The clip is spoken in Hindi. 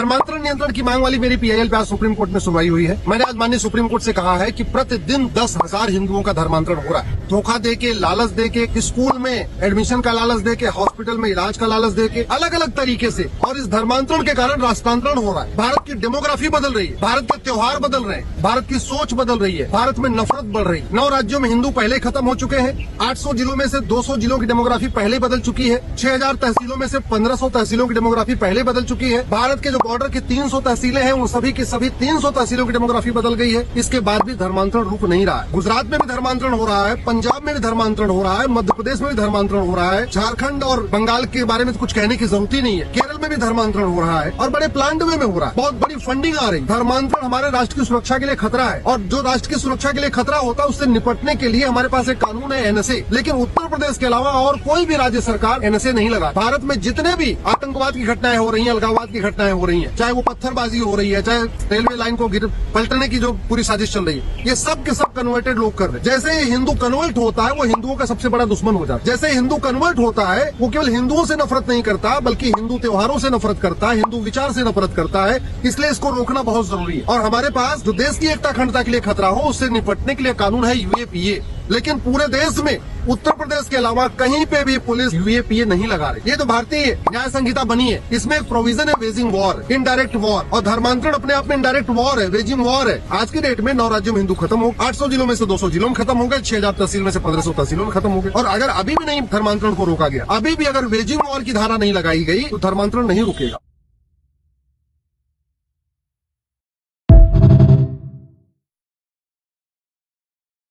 धर्मांतरण नियंत्रण की मांग वाली मेरी पीआईएल पे आज सुप्रीम कोर्ट में सुनवाई हुई है। मैंने आज माननीय सुप्रीम कोर्ट से कहा है कि प्रतिदिन 10,000 हिंदुओं का धर्मांतरण हो रहा है। धोखा देके, लालच देके, स्कूल में एडमिशन का लालच देके, हॉस्पिटल में इलाज का लालच देके, अलग अलग तरीके से, और इस धर्मांतरण के कारण राष्ट्रांतरण हो रहा है। भारत की डेमोग्राफी बदल रही है, भारत के त्योहार बदल रहे हैं, भारत की सोच बदल रही है, भारत में नफरत बढ़ रही है। 9 राज्यों में हिंदू पहले खत्म हो चुके हैं। 800 जिलों में से 200 जिलों की डेमोग्राफी पहले बदल चुकी है। 6000 तहसीलों में से 1500 तहसीलों की डेमोग्राफी पहले बदल चुकी है। भारत के जो बॉर्डर की 300 तहसीलें हैं, उन सभी की सभी 300 तहसीलों की डेमोग्राफी बदल गई है। इसके बाद भी धर्मांतरण रुक नहीं रहा है। गुजरात में भी धर्मांतरण हो रहा है, पंजाब में भी धर्मांतरण हो रहा है, मध्य प्रदेश में भी धर्मांतरण हो रहा है, झारखंड और बंगाल के बारे में तो कुछ कहने की जरूरत ही नहीं है। केरल में भी धर्मांतरण हो रहा है और बड़े प्लांट वे में हो रहा है। बहुत बड़ी फंडिंग आ रही। धर्मांतरण हमारे राष्ट्र की सुरक्षा के लिए खतरा है, और जो राष्ट्र की सुरक्षा के लिए खतरा होता है उससे निपटने के लिए हमारे पास एक कानून है, एनएसए। लेकिन उत्तर प्रदेश के अलावा और कोई भी राज्य सरकार एनएसए नहीं लगा। भारत में जितने भी आतंकवाद की घटनाएं हो रही हैं, अलगाववाद की घटनाएं हो रही हैं, चाहे वो पत्थरबाजी हो रही है, चाहे रेलवे लाइन को पलटने की जो पूरी साजिश चल रही है, ये सब के सब कन्वर्टेड लोग कर रहे हैं। जैसे हिंदू कन्वर्ट होता है, वो हिंदुओं का सबसे बड़ा दुश्मन हो जाता है। जैसे हिंदू कन्वर्ट होता है, वो केवल हिंदुओं से नफरत नहीं करता, बल्कि हिंदू त्योहारों से नफरत करता है, हिंदू विचार से नफरत करता है। इसलिए इसको रोकना बहुत जरूरी है। और हमारे पास जो देश की एकता अखंडता के लिए खतरा हो, उससे निपटने के लिए कानून है यूएपीए। लेकिन पूरे देश में उत्तर प्रदेश के अलावा कहीं पे भी पुलिस यूएपीए नहीं लगा रही। ये जो भारतीय न्याय संहिता बनी है, इसमें एक प्रोविजन है वेजिंग वॉर, इनडायरेक्ट वॉर, और धर्मांतरण अपने आप में इनडायरेक्ट वॉर है, वेजिंग वॉर है। आज की डेट में 9 राज्यों में हिंदू खत्म हो, 800 जिलों में से 200 जिलों में खत्म हो गए, 6000 तहसील में से 1500 तहसीलों में खत्म हो गए। और अगर अभी भी नहीं धर्मांतरण को रोका गया, अभी भी अगर वेजिंग वॉर की धारा नहीं लगाई गई, तो धर्मांतरण नहीं रुकेगा।